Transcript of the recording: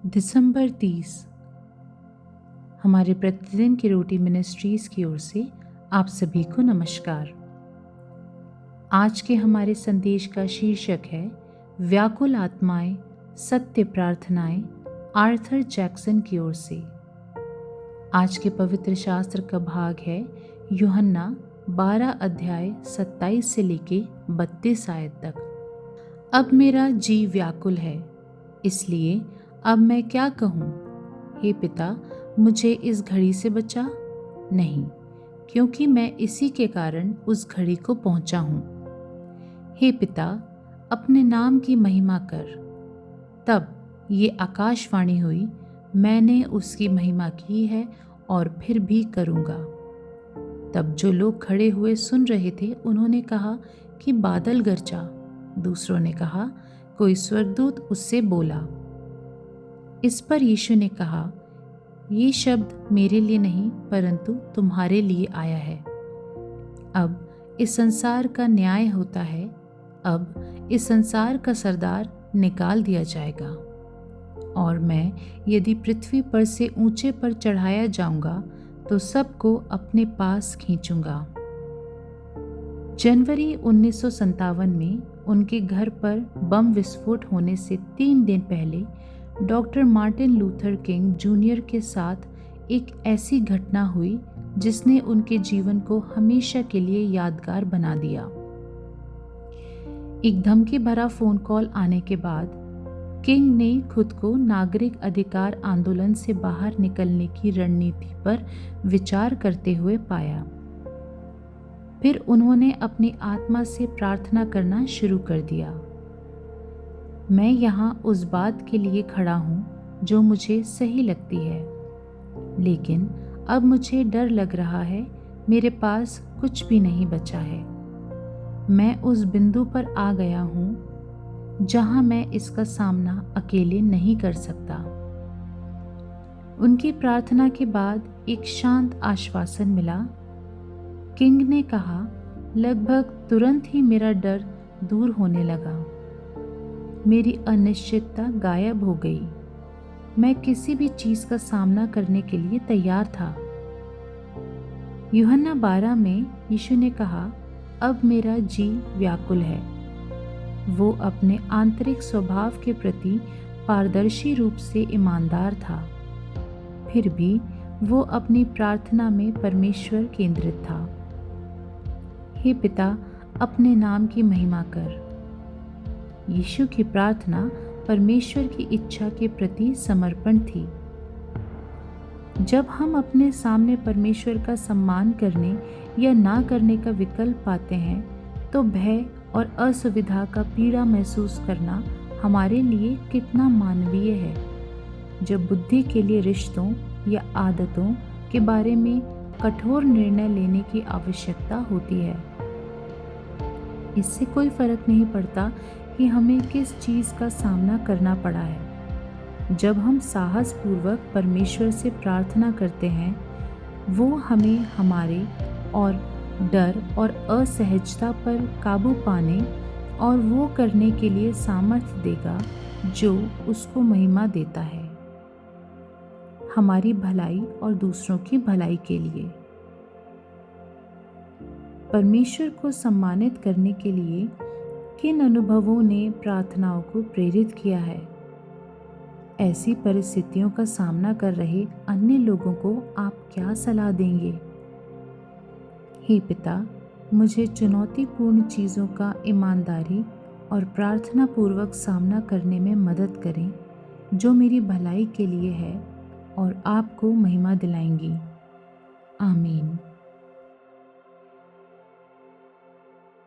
दिसंबर 30 हमारे प्रतिदिन की रोटी मिनिस्ट्रीज़ की ओर से आप सभी को नमस्कार। आज के हमारे संदेश का शीर्षक है व्याकुल आत्माएं सत्य प्रार्थनाएं, आर्थर जैक्सन की ओर से। आज के पवित्र शास्त्र का भाग है यूहन्ना 12 अध्याय 27 से लेके 32 आयत तक। अब मेरा जी व्याकुल है, इसलिए अब मैं क्या कहूँ? हे पिता, मुझे इस घड़ी से बचा। नहीं, क्योंकि मैं इसी के कारण उस घड़ी को पहुँचा हूँ। हे पिता, अपने नाम की महिमा कर। तब ये आकाशवाणी हुई, मैंने उसकी महिमा की है और फिर भी करूँगा। तब जो लोग खड़े हुए सुन रहे थे, उन्होंने कहा कि बादल गरजा। दूसरों ने कहा, कोई स्वर्गदूत उससे बोला। इस पर यीशु ने कहा, ये शब्द मेरे लिए नहीं परंतु तुम्हारे लिए आया है। अब इस संसार का न्याय होता है। अब इस संसार का सरदार निकाल दिया जाएगा और मैं यदि पृथ्वी पर से ऊंचे पर चढ़ाया जाऊंगा तो सबको अपने पास खींचूंगा। जनवरी 1957 में उनके घर पर बम विस्फोट होने से 3 दिन पहले doctor Martin Luther king junior के साथ एक ऐसी घटना हुई जिसने उनके जीवन को हमेशा के लिए यादगार बना दिया। एक धमकी भरा फोन कॉल आने के बाद किंग ने खुद को नागरिक अधिकार आंदोलन से बाहर निकलने की रणनीति पर विचार करते हुए पाया। फिर उन्होंने अपनी आत्मा से प्रार्थना करना शुरू कर दिया। मैं यहाँ उस बात के लिए खड़ा हूँ जो मुझे सही लगती है, लेकिन अब मुझे डर लग रहा है, मेरे पास कुछ भी नहीं बचा है। मैं उस बिंदु पर आ गया हूँ जहाँ मैं इसका सामना अकेले नहीं कर सकता। उनकी प्रार्थना के बाद एक शांत आश्वासन मिला। किंग ने कहा, लगभग तुरंत ही मेरा डर दूर होने लगा। मेरी अनिश्चितता गायब हो गई। मैं किसी भी चीज का सामना करने के लिए तैयार था। यूहन्ना 12 में यीशु ने कहा, अब मेरा जी व्याकुल है। वो अपने आंतरिक स्वभाव के प्रति पारदर्शी रूप से ईमानदार था। फिर भी वो अपनी प्रार्थना में परमेश्वर केंद्रित था। हे पिता, अपने नाम की महिमा कर। यीशु की प्रार्थना परमेश्वर की इच्छा के प्रति समर्पण थी। जब हम अपने सामने परमेश्वर का सम्मान करने या ना करने का विकल्प पाते हैं तो भय और असुविधा का पीड़ा महसूस करना हमारे लिए कितना मानवीय है। जब बुद्धि के लिए रिश्तों या आदतों के बारे में कठोर निर्णय लेने की आवश्यकता होती है, इससे कोई फर्क नहीं पड़ता कि हमें किस चीज़ का सामना करना पड़ा है। जब हम साहस पूर्वक परमेश्वर से प्रार्थना करते हैं, वो हमें हमारे और डर और असहजता पर काबू पाने और वो करने के लिए सामर्थ्य देगा जो उसको महिमा देता है, हमारी भलाई और दूसरों की भलाई के लिए। परमेश्वर को सम्मानित करने के लिए किन अनुभवों ने प्रार्थनाओं को प्रेरित किया है? ऐसी परिस्थितियों का सामना कर रहे अन्य लोगों को आप क्या सलाह देंगे? हे पिता, मुझे चुनौतीपूर्ण चीज़ों का ईमानदारी और प्रार्थना पूर्वक सामना करने में मदद करें जो मेरी भलाई के लिए है और आपको महिमा दिलाएंगी। आमीन।